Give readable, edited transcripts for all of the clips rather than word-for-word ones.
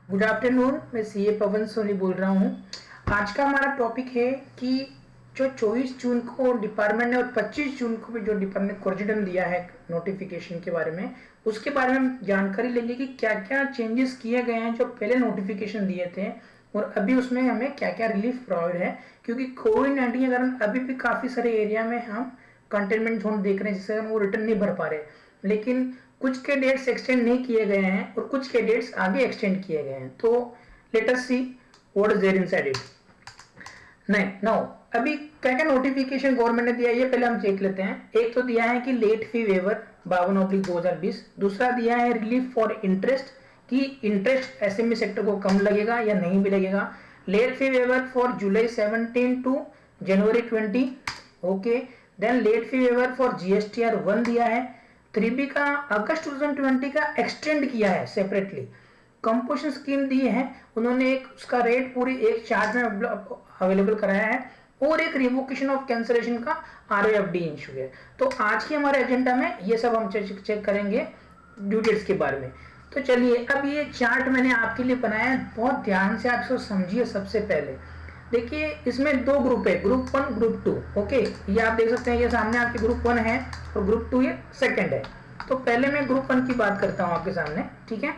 Good afternoon, मैं CA पवन सोनी बोल रहा हूँ। आज का हमारा टॉपिक है कि जो 24 जून को डिपार्टमेंट ने और 25 जून को भी जो डिपार्टमेंट ने कोरिजिडम दिया है नोटिफिकेशन के बारे में, उसके बारे में हम जानकारी लेंगे कि क्या क्या चेंजेस किए गए हैं जो पहले नोटिफिकेशन दिए थे और अभी उसमें हमें क्या क्या रिलीफ प्रोवाइड है। क्योंकि कोविड-19 के कारण अभी भी काफ़ी सारे एरिया में हम कंटेनमेंट जोन देख रहे हैं जिससे हम वो रिटर्न नहीं भर पा रहे, लेकिन कुछ के डेट्स एक्सटेंड नहीं किए गए हैं और कुछ के डेट्स आगे एक्सटेंड किए गए हैं। तो let us see what is there inside it. नहीं नाउ अभी क्या क्या नोटिफिकेशन गवर्नमेंट ने दिया ये पहले हम देख लेते हैं। एक तो दिया है कि लेट फी वेवर 52/2020। दूसरा दिया है रिलीफ फॉर इंटरेस्ट कि इंटरेस्ट एसएमई सेक्टर को कम लगेगा या नहीं भी लगेगा। लेट फी वेवर फॉर जुलाई 17 टू जनवरी 20। Okay, then late fee waiver for GSTR 1 दिया है। 3B का अगस्त 2020 का एक्सटेंड किया है सेपरेटली। कंपोजिशन स्कीम दी है उन्होंने, एक उसका रेट पूरी एक चार्ट में अवेलेबल कराया है और एक रिवोकेशन ऑफ कैंसलेशन का आरओएफडी इशू है। तो आज के हमारे एजेंडा में ये सब हम चेक करेंगे ड्यू डेट्स के बारे में। तो चलिए, अब ये चार्ट मैंने आपके लिए बनाया है, बहुत ध्यान से आप इसको समझिए। सबसे पहले देखिए, इसमें दो ग्रुप है, ग्रुप 1 ग्रुप 2। ओके, ये आप देख सकते हैं, ये सामने आपके ग्रुप 1 है और ग्रुप 2 ये सेकंड है। तो पहले मैं ग्रुप 1 की बात करता हूं आपके सामने, ठीक है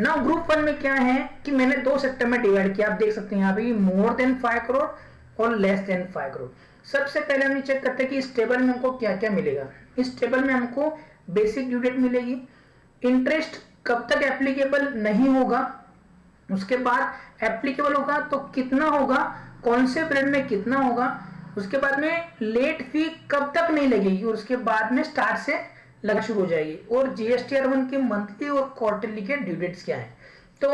ना। ग्रुप 1 में क्या है कि मैंने दो सेक्टर में डिवाइड किया। आप देख सकते हैं यहाँ पे मोर देन 5 करोड़ और लेस देन 5 करोड़। सबसे पहले हम चेक करते हैं कि इस टेबल में हमको क्या क्या मिलेगा। इस टेबल में हमको बेसिक ड्यू डेट मिलेगी, इंटरेस्ट कब तक एप्लीकेबल नहीं होगा, उसके बाद एप्लीकेबल होगा तो कितना होगा, कौन से पीरियड में कितना होगा, उसके बाद में लेट फी कब तक नहीं लगेगी और उसके बाद में स्टार्ट से लगना शुरू हो जाएगी, और जीएसटीआर 1 के मंथली और क्वार्टरली के ड्यू डेट्स क्या है। तो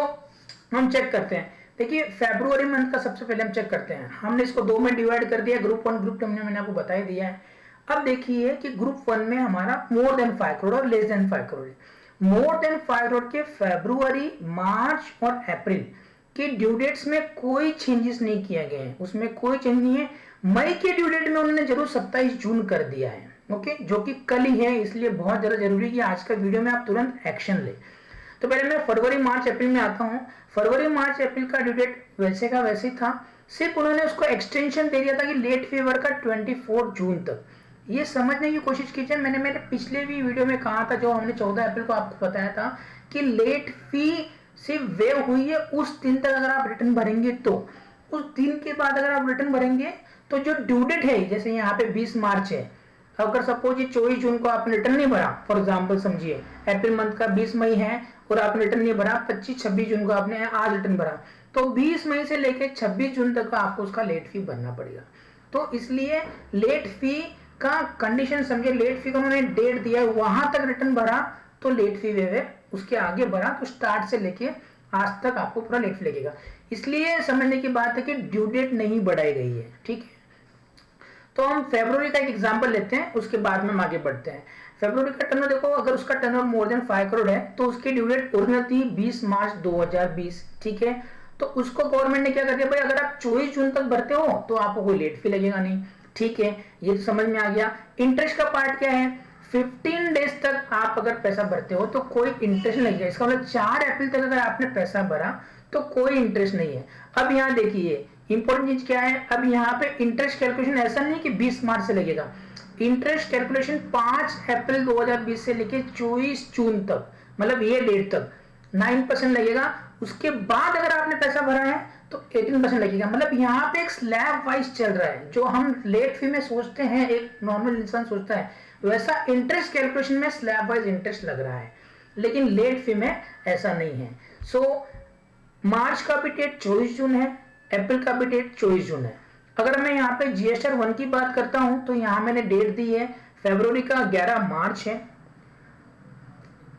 हम चेक करते हैं। देखिए, फरवरी मंथ का सबसे पहले हम चेक करते हैं। हमने इसको दो में डिवाइड कर दिया, ग्रुप 1 ग्रुप 2 मैंने आपको बता ही दिया है। अब देखिए कि ग्रुप 1 में हमारा मोर देन 5 करोड़ और लेस देन 5 करोड़ है। मोर देन 5 करोड़ के फरवरी, मार्च और अप्रैल के ड्यू डेट्स में कोई चेंजेस नहीं किए गए हैं, उसमें कोई चेंज नहीं है। मई के ड्यू डेट में उन्होंने जरूर 27 जून कर दिया है, ओके, जो कि कल ही है, इसलिए बहुत ज्यादा जरूरी है कि आज का वीडियो में आप तुरंत एक्शन ले। तो पहले मैं फरवरी, मार्च, अप्रैल में आता हूं। फरवरी, मार्च, अप्रैल का ड्यू डेट वैसे का वैसे ही था, सिर्फ उन्होंने उसको एक्सटेंशन दे दिया था कि लेट फीवर का 24 जून तक। ये समझने की कोशिश कीजिए, मैंने मेरे पिछले भी वीडियो में कहा था, जो हमने 14 अप्रैल को आपको बताया था कि लेट फी सिर्फ वेव हुई है उस दिन तक अगर आप रिटर्न भरेंगे, तो उस दिन के बाद अगर आप रिटर्न भरेंगे तो जो ड्यू डेट है, जैसे यहाँ पे 20 मार्च है, अगर सपोज ये 24 जून को आपने रिटर्न नहीं भरा, फॉर एग्जांपल समझिए अप्रैल मंथ का 20 मई है और आपने रिटर्न नहीं भरा, 25-26 जून को आपने आज रिटर्न भरा, तो 20 मई से लेकर 26 जून तक का आपको उसका लेट फी भरना पड़ेगा। तो इसलिए लेट फी का कंडीशन समझे, लेट फी का उन्होंने डेट दिया, वहां तक रिटर्न भरा तो लेट फी वेव है, उसके आगे भरा तो स्टार्ट से लेके आज तक आपको पूरा लेट फी लगेगा। इसलिए समझने की बात है कि ड्यू डेट नहीं बढ़ाई गई है, ठीक है। तो हम फरवरी का एक एग्जांपल लेते हैं, उसके बाद में हम आगे बढ़ते हैं। फरवरी का टर्नओवर देखो, अगर उसका टर्नओवर मोर देन 5 करोड़ है तो उसकी ड्यू डेट ओरिजिनल थी 20 मार्च 2020, ठीक है। तो उसको गवर्नमेंट ने क्या कर दिया, भाई अगर आप 24 जून तक भरते हो तो आपको कोई लेट फी लगेगा नहीं, ठीक है, ये तो समझ में आ गया। इंटरेस्ट का पार्ट क्या है, 15 डेज तक आप अगर पैसा भरते हो तो कोई इंटरेस्ट नहीं लगेगा। इसका मतलब 4 अप्रैल तक अगर आपने पैसा भरा तो कोई इंटरेस्ट नहीं है। अब यहाँ देखिए इंपॉर्टेंट चीज क्या है, अब यहाँ पे इंटरेस्ट कैलकुलेशन ऐसा नहीं कि 20 मार्च से लगेगा, इंटरेस्ट कैलकुलेशन 5 अप्रैल 2020 से लेके 24 जून तक, मतलब ये डेट तक 9% लगेगा। उसके बाद अगर आपने पैसा भरा है तो 18% लगेगा। मतलब यहाँ पे एक स्लैब वाइज चल रहा है, जो हम लेट फी में सोचते हैं, एक नॉर्मल इंसान सोचता है, वैसा इंटरेस्ट कैलकुलेशन में स्लैब वाइज इंटरेस्ट लग रहा है, लेकिन लेट फी में ऐसा नहीं है। सो मार्च का भी डेट 24 जून है, अप्रैल का भी डेट 24 जून है। अगर मैं यहाँ पे जीएसटीआर 1 की बात करता हूं तो यहाँ मैंने डेट दी है, फरवरी का 11 मार्च है,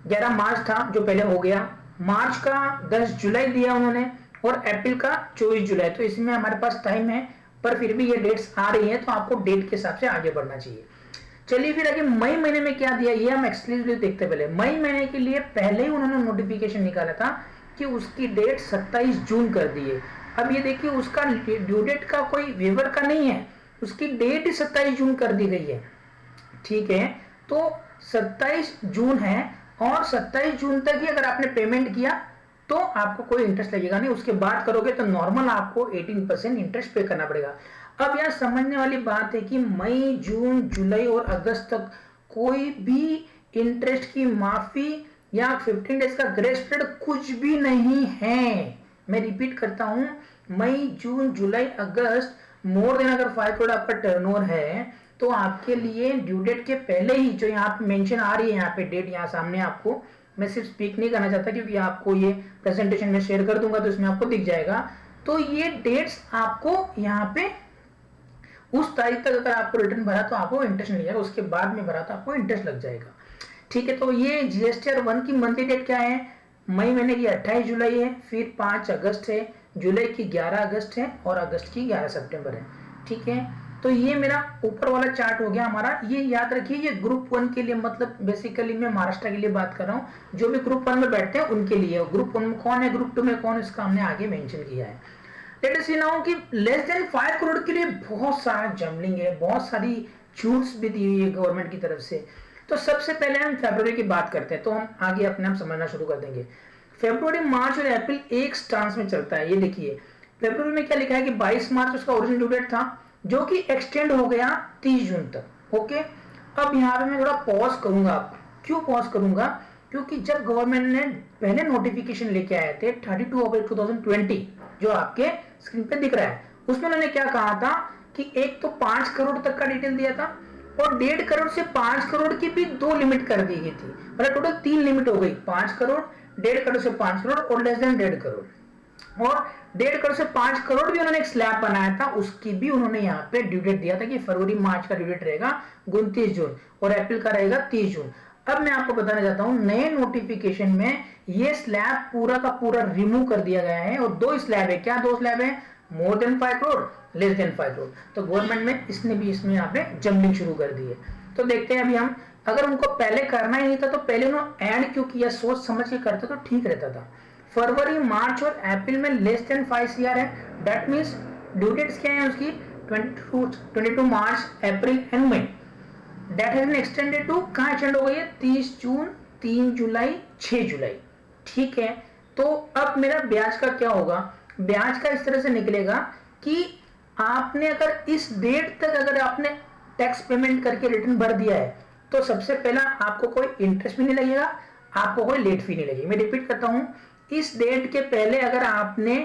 11 मार्च था जो पहले हो गया, मार्च का 10 जुलाई दिया उन्होंने और अप्रैल का 24 जुलाई। तो इसमें हमारे पास टाइम है, पर फिर भी ये डेट्स आ रही है तो आपको डेट के हिसाब से आगे बढ़ना चाहिए। चलिए फिर आगे मई महीने में क्या दिया, ये हम एक्सक्लूसिवली देखते। पहले मई महीने के लिए पहले ही उन्होंने नोटिफिकेशन निकाला था कि उसकी डेट 27 जून कर दी है। अब ये देखिए, उसका ड्यू डेट का कोई वेवर का नहीं है, उसकी डेट ही 27 जून कर दी गई है, ठीक है। तो 27 जून है और 27 जून तक ही अगर आपने पेमेंट किया तो आपको कोई इंटरेस्ट लगेगा नहीं, उसके बाद करोगे तो नॉर्मल आपको 18% इंटरेस्ट पे करना पड़ेगा। अब यहाँ समझने वाली बात है कि मई, जून, जुलाई और अगस्त तक कोई भी इंटरेस्ट की माफी या 15 डेज का ग्रेस पीरियड कुछ भी नहीं है। मैं रिपीट करता हूं, मई, जून, जुलाई, अगस्त मोर देन अगर 5 करोड़ आपका टर्नओवर है तो आपके लिए ड्यू डेट के पहले ही जो यहाँ पे मेंशन आ रही है, यहाँ पे डेट यहाँ सामने आपको, मैं सिर्फ स्पीक नहीं करना चाहता क्योंकि आपको ये प्रेजेंटेशन में शेयर कर दूंगा तो इसमें आपको दिख जाएगा। तो ये डेट्स आपको यहाँ पे उस तारीख तक अगर आपको रिटर्न भरा तो आपको इंटरेस्ट नहीं जाएगा, उसके बाद में भरा तो आपको इंटरेस्ट लग जाएगा। ठीक है, तो ये जीएसटीआर 1 की मंथली डेट क्या है, मई महीने की 28 जुलाई है, फिर 5 अगस्त है, जुलाई की 11 अगस्त है और अगस्त की 11 सितंबर है। ठीक है, तो ये मेरा ऊपर वाला चार्ट हो गया हमारा। ये याद रखिए, ये ग्रुप 1 के लिए, मतलब बेसिकली मैं महाराष्ट्र के लिए बात कर रहा हूँ, जो भी ग्रुप 1 में बैठते हैं उनके लिए। ग्रुप 1 में कौन है, ग्रुप 2 में कौन, इसका हमने आगे मेंशन किया है। लेट अस सी नाउ कि लेस देन 5 करोड़ के लिए बहुत सारा जमलिंग है, बहुत सारी छूट्स भी दी हुई है गवर्नमेंट की तरफ से। तो सबसे पहले हम फरवरी की बात करते हैं, तो हम आगे अपने आप समझना शुरू कर देंगे। फरवरी, मार्च और अप्रैल एक स्टांस में चलता है। ये देखिए फरवरी में क्या लिखा है कि 22 मार्च उसका ओरिजिनल ड्यू डेट था, जो कि एक्सटेंड हो गया 30 जून तक। ओके, अब यहाँ पे मैं थोड़ा पॉज करूंगा। क्यों पॉज करूंगा, क्योंकि जब गवर्नमेंट ने पहले नोटिफिकेशन लेके आए थे 32 अप्रैल 2020, जो आपके स्क्रीन पे दिख रहा है, उसमें उन्होंने क्या कहा था कि एक तो 5 करोड़ तक का डिटेल दिया था और 1.5 करोड़ से 5 करोड़ की भी 2 लिमिट कर दी गई थी, मतलब टोटल 3 लिमिट हो गई, 5 करोड़, 1.5 करोड़ से 5 करोड़ और लेस देन 1.5 करोड़। और 1.5 करोड़ से 5 करोड़ भी उन्होंने एक स्लैब बनाया था, उसकी भी उन्होंने यहाँ पे ड्यू डेट दिया था कि फरवरी मार्च का ड्यू डेट रहेगा 29 जून और अप्रैल का रहेगा 30 जून। अब मैं आपको बताना चाहता हूं, नए नोटिफिकेशन में ये स्लैब पूरा का पूरा रिमूव कर दिया गया है और 2 स्लैब है। क्या 2 स्लैब है, more than 5 crore, less than 5 crore. तो गवर्नमेंट में इसने भी इसमें यहाँ पे जंबलिंग शुरू कर दी है। तो देखते हैं अभी हम, अगर उनको पहले करना ही नहीं था तो पहले उन्होंने ऐड क्यों किया, सोच समझ के करते तो ठीक रहता था। फरवरी, मार्च और अप्रैल में लेस देन 5 CR है, दैट मीन्स ड्यू डेट्स क्या है उसकी 22 मार्च, अप्रैल एंड मई। That has been extended to, कहां एक्सटेंड हो गई है, 30 जून, 3 जुलाई, 6 जुलाई। ठीक है, तो अब मेरा ब्याज का क्या होगा, ब्याज का इस तरह से निकलेगा कि आपने अगर इस डेट तक अगर आपने टैक्स पेमेंट करके रिटर्न भर दिया है तो सबसे पहला आपको कोई इंटरेस्ट भी नहीं लगेगा, आपको कोई लेट फी नहीं लगेगी। मैं रिपीट करता हूं, इस डेट के पहले अगर आपने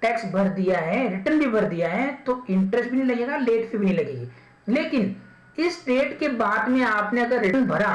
टैक्स भर दिया है, रिटर्न भी भर दिया है, तो इंटरेस्ट भी नहीं लगेगा, लेट फी भी नहीं लगेगी। लेकिन इस डेट के बाद में आपने अगर रिटर्न भरा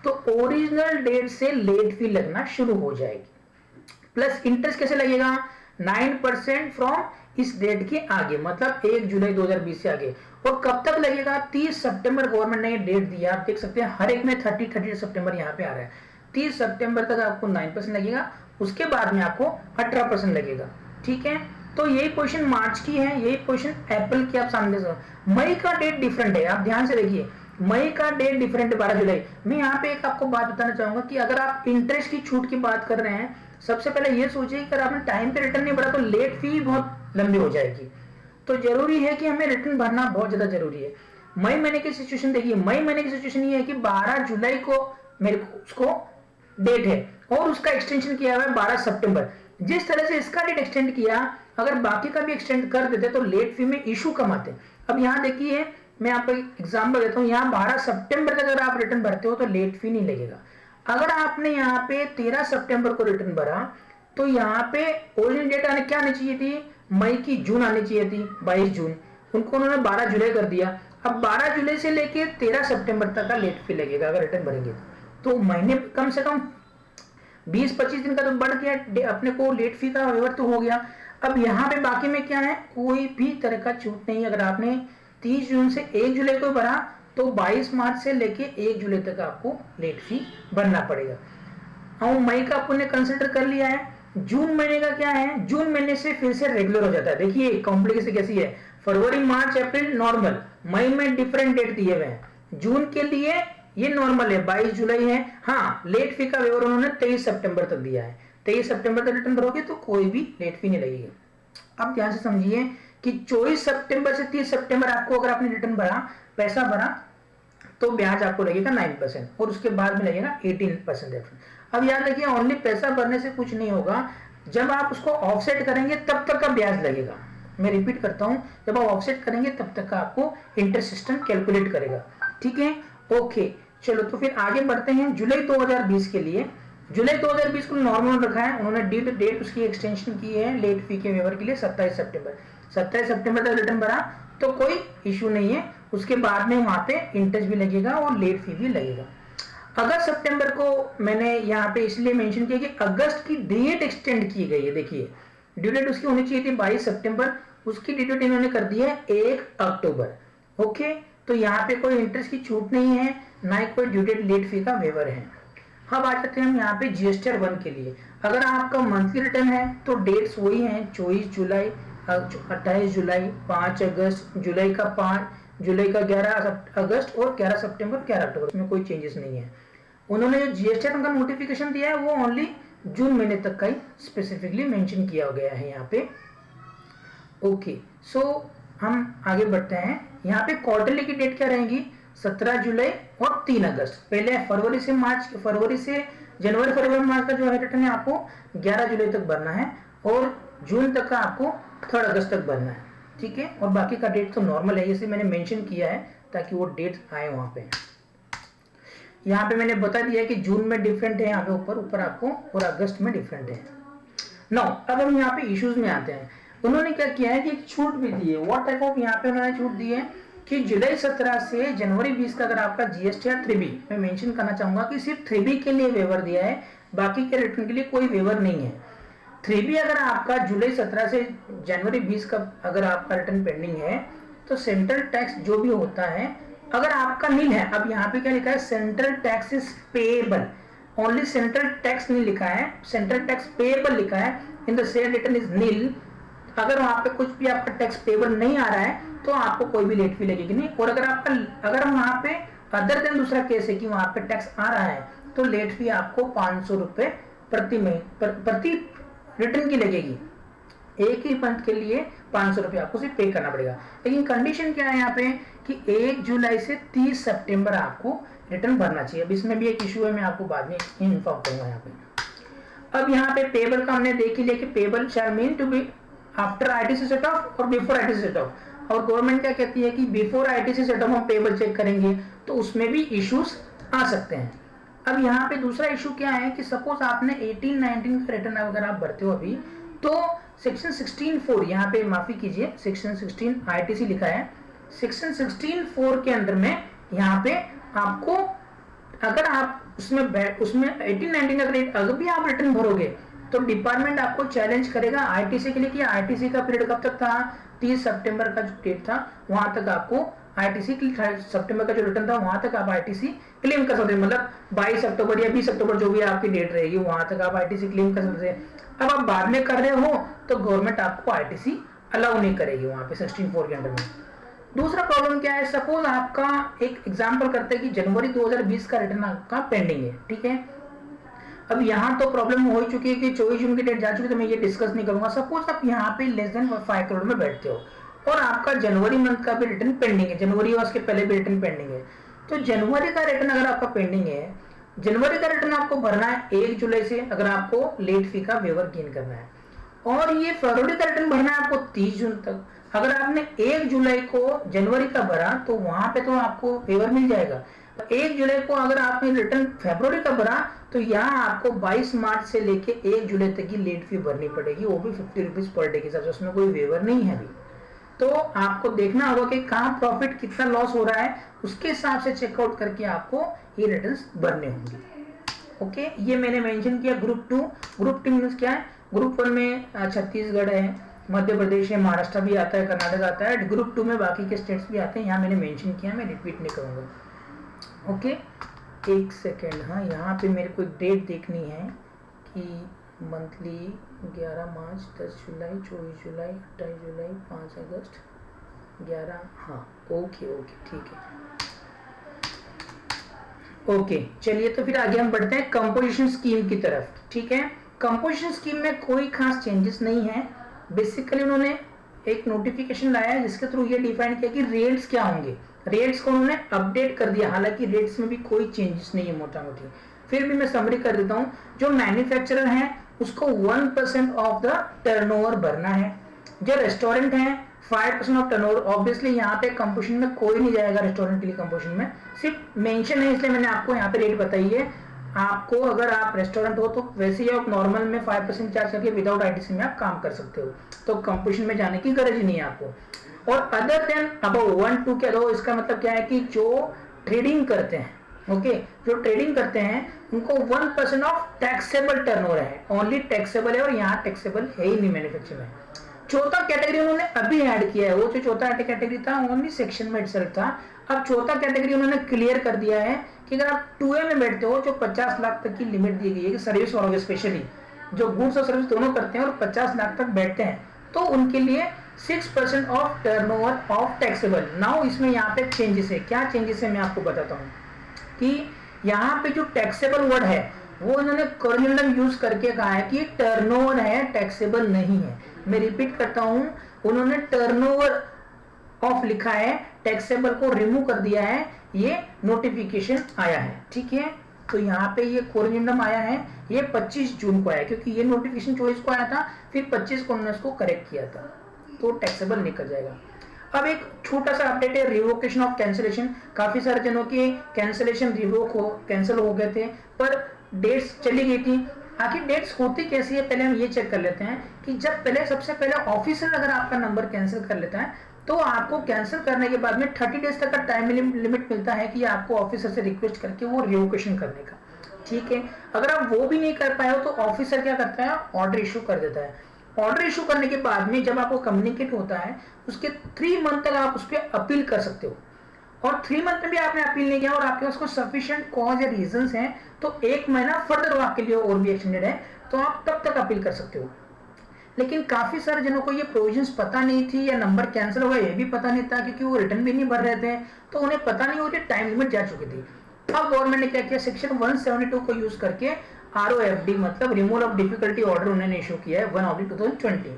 तो ओरिजिनल डेट से लेट फी लगना शुरू हो जाएगी। प्लस इंटरेस्ट कैसे लगेगा, 9% फ्रॉम इस डेट के आगे, मतलब 1 जुलाई 2020 से आगे। और कब तक लगेगा, 30 सितंबर गवर्नमेंट ने ये डेट दिया, आप देख सकते हैं हर एक में 30 सितंबर यहाँ पे आ रहा है। 30 सितंबर तक आपको 9% लगेगा, उसके बाद में आपको 18% लगेगा। ठीक है, तो यही पोजीशन मार्च की है, यही पोजीशन अप्रैल की आप सामने से। मई का डेट डिफरेंट है, आप ध्यान से देखिए, मई का डेट डिफरेंट है 12 जुलाई। मैं यहाँ पे एक आपको बात बताना चाहूंगा कि अगर आप इंटरेस्ट की छूट की बात कर रहे हैं, सबसे पहले ये सोचिए कि अगर आपने टाइम पे रिटर्न नहीं भरा तो लेट फी बहुत लंबी हो जाएगी। तो जरूरी है कि हमें रिटर्न भरना बहुत ज्यादा जरूरी है। मई महीने की सिचुएशन देखिए, मई महीने की सिचुएशन ये है कि 12 जुलाई को मेरे को उसको डेट है और उसका एक्सटेंशन किया हुआ है 12 सितंबर। जिस तरह से इसका डेट एक्सटेंड किया, अगर बाकी का भी एक्सटेंड कर देते तो लेट फी में इशू कम आते। अब यहाँ देखिए, मैं आपको एग्जाम्पल देता हूँ, यहाँ 12 सितंबर तक अगर आप रिटर्न भरते हो तो लेट फी नहीं लगेगा। अगर आपने यहाँ पे 13 सितंबर को रिटर्न भरा तो यहाँ पे ओरिजिनल डेट आने क्या आनी चाहिए थी, मई की जून आनी चाहिए थी, 22 जून, उनको उन्होंने 12 जुलाई कर दिया। अब 12 जुलाई से लेके 13 सितंबर तक का लेट फी लगेगा अगर रिटर्न भरेंगे तो महीने कम से कम 20-25 दिन का तो बढ़ गया, अपने को लेट फी का वेवर तो हो गया। अब यहाँ पे बाकी में क्या है, कोई भी तरह का छूट नहीं। अगर आपने 30 जून से 1 जुलाई को भरा तो 22 मार्च से लेके 1 जुलाई तक आपको लेट फी भरना पड़ेगा। और मई का आपने कंसिडर कर लिया है। जून महीने का क्या है, जून महीने से फिर से रेगुलर हो जाता है। देखिए कॉम्प्लिकेशन कैसी है, फरवरी, मार्च, अप्रैल नॉर्मल, मई में डिफरेंट डेट दिए हुए हैं, जून के लिए ये नॉर्मल है 22 जुलाई है। हाँ, लेट फी का वेवर उन्होंने 23 सितंबर तक दिया है। 23 सितंबर तक रिटर्न भरोगे तो कोई भी लेट फी नहीं लगेगी। अब ध्यान से समझिए कि 24 सितंबर से 30 सितंबर आपको अगर आपने रिटर्न भरा, पैसा भरा, तो ब्याज आपको लगेगा 9% और उसके बाद में लगेगा 18% रेफरेंस। अब याद रखिए, ओनली पैसा भरने से कुछ नहीं होगा, जब आप उसको ऑफसेट करेंगे तब तक का ब्याज लगेगा। मैं रिपीट करता हूं, जब आप ऑफसेट करेंगे तब तक का आपको इंटरेस्ट सिस्टम कैलकुलेट करेगा। ठीक है, ओके। चलो तो फिर आगे बढ़ते हैं जुलाई 2020 के लिए। जुलाई 2020 को नॉर्मल रखा है उन्होंने, डेट उसकी एक्सटेंशन की है लेट फी के वेवर के लिए 27 सितंबर। 27 सितंबर तक रिटर्न भरा तो कोई इशू नहीं है, उसके बाद में वहां पे इंटरेस्ट भी लगेगा और लेट फी भी लगेगा। अगस्त सितंबर को मैंने यहाँ पे इसलिए मेंशन किया कि अगस्त की डेट एक्सटेंड की गई है। देखिए ड्यू डेट उसकी होनी चाहिए थी 22 सितंबर, उसकी ड्यू डेट इन्होंने कर दी है 1 अक्टूबर। ओके, तो यहाँ पे कोई इंटरेस्ट की छूट नहीं है, ना ही कोई ड्यू डेट लेट फी का वेवर है। अब आ जाते हैं हम यहाँ पे जीएसटीआर 1 के लिए। अगर आपका मंथली रिटर्न है तो डेट्स वही हैं, 24 जुलाई, 28 जुलाई, 5 अगस्त, जुलाई का 5, जुलाई का 11 अगस्त और 11 सितंबर, 11 अक्टूबर, इसमें कोई चेंजेस नहीं है। उन्होंने जो जीएसटीआर का नोटिफिकेशन दिया है वो ओनली जून महीने तक का ही स्पेसिफिकली मेंशन किया गया है यहाँ पे। ओके, सो हम आगे बढ़ते हैं। यहाँ पे क्वार्टरली की डेट क्या रहेगी, 17 जुलाई और 3 अगस्त। पहले फरवरी से जनवरी फरवरी मार्च का जो है रिटर्न है आपको 11 जुलाई तक भरना है और जून तक का आपको 3 अगस्त तक भरना है। ठीक है, और बाकी का डेट तो नॉर्मल है, इसे मैंने मेंशन किया है ताकि वो डेट आए वहां पे। यहाँ पे मैंने बता दिया कि जून में डिफरेंट है यहाँ पे ऊपर आपको, और अगस्त में डिफरेंट है। नो, अब हम यहाँ पे इश्यूज में आते हैं। उन्होंने क्या किया है कि एक छूट भी दी है। व्हाट टाइप ऑफ यहाँ पे उन्होंने छूट दी है कि जुलाई 17 से जनवरी 20 का अगर आपका जीएसटीआर 3B, मैं मेंशन करना चाहूंगा कि सिर्फ 3B के लिए वेवर दिया है, बाकी के रिटर्न के लिए कोई वेवर नहीं है। 3B अगर आपका जुलाई 17 से जनवरी 20 का अगर आपका रिटर्न पेंडिंग है तो सेंट्रल टैक्स जो भी होता है अगर आपका नील है, अब यहाँ पे क्या लिखा है, central tax is payable, only central tax नहीं लिखा है, सेंट्रल टैक्स पेएबल लिखा है, in the sale return is nil. अगर वहां पे कुछ भी आपका टैक्स पेएबल नहीं आ रहा है तो आपको कोई भी लेट फी लगेगी नहीं। और अगर वहां पे अदर देन दूसरा केस है कि वहां पे टैक्स आ रहा है तो लेट फी आपको 500 रुपए प्रति रिटर्न की लगेगी। एक ही मंथ के लिए 500 रुपए आपको सिर्फ पे करना पड़ेगा। लेकिन कंडीशन क्या है यहाँ पे कि 1 जुलाई से 30 सितंबर आपको रिटर्न भरना चाहिए। अब इसमें भी एक इशू है, मैं आपको बाद में इन्फॉर्म करूंगा यहाँ पे। अब यहाँ पे पेबल का हमने देख ही लिया कि payable shall mean to be after ITC set off और बिफोर आईटीसी सेट ऑफ। और गवर्नमेंट क्या कहती है कि बिफोर आईटीसी सेट ऑफ हम पेबल चेक करेंगे तो उसमें भी इश्यूज आ सकते हैं। अब यहाँ पे दूसरा इशू क्या है कि सपोज आपने 18-19 का रिटर्न अगर आप भरते हो अभी, तो सेक्शन 16(4), यहाँ पे माफी कीजिए सेक्शन 16 आईटीसी लिखा है, सेक्शन 16(4) के अंदर में यहाँ पे आपको अगर आप उसमें 18-19 अगर भी आप रिटर्न भरोगे तो डिपार्टमेंट आपको चैलेंज करेगा आईटीसी के लिए कि आईटीसी का पीरियड कब तक था, 30 सितंबर का जो डेट था वहां तक आपको आईटीसी सितंबर का जो रिटर्न था वहां तक आप आईटीसी क्लेम कर सकते हैं। मतलब 22 अक्टूबर या 20 अक्टूबर जो भी आपकी डेट रहेगी वहां तक आप आईटीसी क्लेम कर सकते हैं। अब आप बाद में कर रहे हो तो गवर्नमेंट आपको आईटीसी अलाउ नहीं करेगी वहां पे 16(4) के अंडर में। दूसरा प्रॉब्लम क्या है, सपोज आपका एक एग्जांपल करते हैं कि जनवरी 2020 का रिटर्न आपका पेंडिंग है, ठीक है। अब यहाँ तो प्रॉब्लम हो चुकी है कि 24 जून की डेट जा चुकी है तो मैं ये डिस्कस नहीं करूंगा। सपोज आप यहाँ पे लेस देन 5 करोड़ में बैठते हो और आपका जनवरी मंथ का भी रिटर्न पेंडिंग है, जनवरी और उसके पहले भी रिटर्न पेंडिंग है, तो जनवरी का रिटर्न अगर आपका पेंडिंग है, जनवरी का रिटर्न आपको भरना है 1 जुलाई से अगर आपको लेट फी का वेवर गेन करना है, और ये फरवरी का रिटर्न भरना है आपको 30 जून तक। अगर आपने 1 जुलाई को जनवरी का भरा तो वहां पे तो आपको वेवर मिल जाएगा। 1 जुलाई को अगर आपने रिटर्न फरवरी का भरा तो यहाँ आपको 22 मार्च से लेके 1 जुलाई तक की लेट फी भरनी पड़ेगी, वो भी 50 रुपीज पर डे के साथ, उसमें कोई वेवर नहीं है अभी। तो आपको देखना होगा कि कहाँ प्रॉफिट कितना लॉस हो रहा है, उसके हिसाब से चेकआउट करके आपको ये रिटर्न्स भरने होंगे। ओके, ये मैंने मेंशन किया ग्रुप 2। ग्रुप 2 मीन्स क्या है, ग्रुप 1 में छत्तीसगढ़ है, मध्य प्रदेश है, महाराष्ट्र भी आता है, कर्नाटक आता है, ग्रुप 2 में बाकी के स्टेट्स भी आते हैं। यहाँ मैंने मेंशन किया, मैं रिपीट नहीं करूँगा। ओके, एक सेकेंड, हाँ यहाँ पे मेरे को डेट देखनी है कि मंथली 11 मार्च, 10 जुलाई, 24 जुलाई, 28 जुलाई, 5 अगस्त, 11, हाँ ओके ठीक है। ओके चलिए, तो फिर आगे हम बढ़ते हैं कंपोजिशन स्कीम की तरफ। ठीक है, कंपोजिशन स्कीम में कोई खास चेंजेस नहीं है। बेसिकली उन्होंने एक नोटिफिकेशन लाया है जिसके थ्रू ये डिफाइन किया कि रेट्स क्या होंगे, रेट्स को उन्होंने अपडेट कर दिया, हालांकि रेट्स में भी कोई चेंजेस नहीं है मोटा मोटी। फिर भी मैं समरी कर देता हूँ, जो मैन्युफैक्चरर हैं उसको 1% ऑफ द टर्नओवर भरना है। जो रेस्टोरेंट है 5% ऑफ टर्नओवर, ऑब्वियसली यहाँ पे कंपोजिशन में कोई नहीं जाएगा रेस्टोरेंट के लिए, कंपोजिशन में सिर्फ मेंशन है इसलिए मैंने आपको यहाँ पे रेट बताई है। आपको अगर आप रेस्टोरेंट हो तो वैसे ही आप नॉर्मल में 5% चार्ज करके विदाउट आईटीसी में आप काम कर सकते हो, तो कंपोजिशन में जाने की गरज ही नहीं है आपको। और अदर देन अब 1-2 के दो, इसका मतलब क्या है कि जो ट्रेडिंग करते हैं, ओके, जो ट्रेडिंग करते हैं उनको 1% ऑफ टैक्सेबल टर्नओवर है, ओनली टैक्सेबल है, और यहाँ टैक्सेबल है ही नहीं मैन्युफैक्चरिंग में। चौथा कैटेगरी उन्होंने अभी ऐड किया है, वो जो चौथा कैटेगरी था ओनली सेक्शन में इटसेल्फ था, अब चौथा कैटेगरी उन्होंने क्लियर कर दिया है कि अगर आप 2A में बैठते हो, जो 50 लाख तक की लिमिट दी गई है कि सर्विस वालों स्पेशली जो गुड्स और सर्विस दोनों करते हैं और 50 लाख तक बैठते हैं, तो उनके लिए 6% of turnover of taxable. Now इसमें यहाँ पे चेंजेस है, क्या चेंजेस है मैं आपको बताता हूँ कि यहाँ पे जो टैक्सेबल वर्ड है वो इन्होंने कोरिलेशन यूज करके कहा है कि टर्नओवर है, टैक्सेबल नहीं है। मैं रिपीट करता हूं, उन्होंने टर्नओवर ऑफ लिखा है, टैक्सेबल को रिमूव कर दिया है, ये नोटिफिकेशन आया है, ठीक है। तो यहाँ पे ये कोरिलेशन आया है, ये 25 जून को आया, क्योंकि ये नोटिफिकेशन 24 को आया था, फिर 25 को उन्होंने इसको करेक्ट किया था, तो टैक्सेबल निकल जाएगा। अब एक छोटा सा अपडेट है, रिवोकेशन ऑफ कैंसिलेशन। काफी सारे जनों के कैंसिलेशन रिवोक हो, कैंसिल हो गए थे, पर डेट्स चली गई थी। आखिर डेट्स होती कैसी है, पहले हम ये चेक कर लेते हैं कि जब पहले सबसे पहले ऑफिसर अगर आपका नंबर कैंसिल कर लेता है तो आपको कैंसिल करने के बाद में 30 डेज तक का टाइम लिमिट मिलता है कि आपको ऑफिसर से रिक्वेस्ट करके वो रिवोकेशन करने का, ठीक है। अगर आप वो भी नहीं कर पाए हो तो ऑफिसर क्या करता है, ऑर्डर इशू कर देता है। ऑर्डर इशू करने के बाद में जब आपको कम्युनिकेट होता है उसके 3 मंथ तक आप उस पर अपील कर सकते हो, और 3 मंथ में भी आपने अपील नहीं किया और आपके पास कोई सफिशिएंट कॉज या रीजंस हैं तो 1 महीना फर्दर आपके लिए और भी एक्सटेंडेड है, तो आप तब तक अपील कर सकते हो। लेकिन काफी सारे जनों को ये प्रोविजंस पता नहीं थी, या नंबर कैंसिल हो गया ये भी पता नहीं था, क्योंकि वो रिटर्न भी नहीं भर रहे थे, तो उन्हें पता नहीं होती, टाइम लिमिट जा चुकी थी। अब गवर्नमेंट ने क्या किया, सेक्शन 172 को यूज करके ROFD मतलब रिमूवल ऑफ डिफिकल्टी ऑर्डर उन्होंने इशू किया है 1/2020।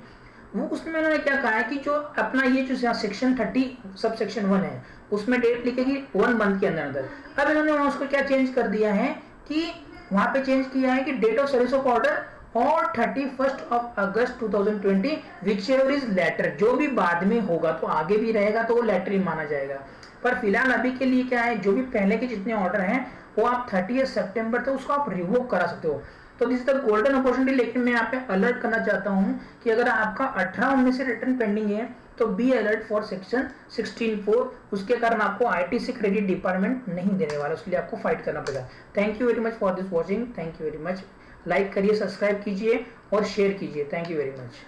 वो उसमें उन्होंने क्या कहा है कि जो अपना ये जो सेक्शन 30 सब सेक्शन 1 है उसमें डेट लिखेगी 1 मंथ के अंदर अंदर। अब इन्होंने उसको क्या चेंज कर दिया है कि वहां पे चेंज किया है कि date of service of order और 31 अगस्त 2020 विच एवर इज लेटर, जो भी बाद में होगा तो आगे भी रहेगा तो वो लेटर ही माना जाएगा। पर फिलहाल अभी के लिए क्या है, जो भी पहले के जितने ऑर्डर हैं वो आप 30 सितंबर तक उसको आप रिवोक करा सकते हो। तो this is the golden opportunity. लेकिन मैं यहाँ पे अलर्ट करना चाहता हूँ कि अगर आपका 18-19 से रिटर्न पेंडिंग है तो बी अलर्ट फॉर सेक्शन 16(4), उसके कारण आपको आईटीसी क्रेडिट डिपार्टमेंट नहीं देने वाला, उसके लिए आपको फाइट करना पड़ेगा। Thank you very much for this watching, thank you very much. Like करिए, सब्सक्राइब कीजिए और शेयर कीजिए, थैंक यू वेरी मच।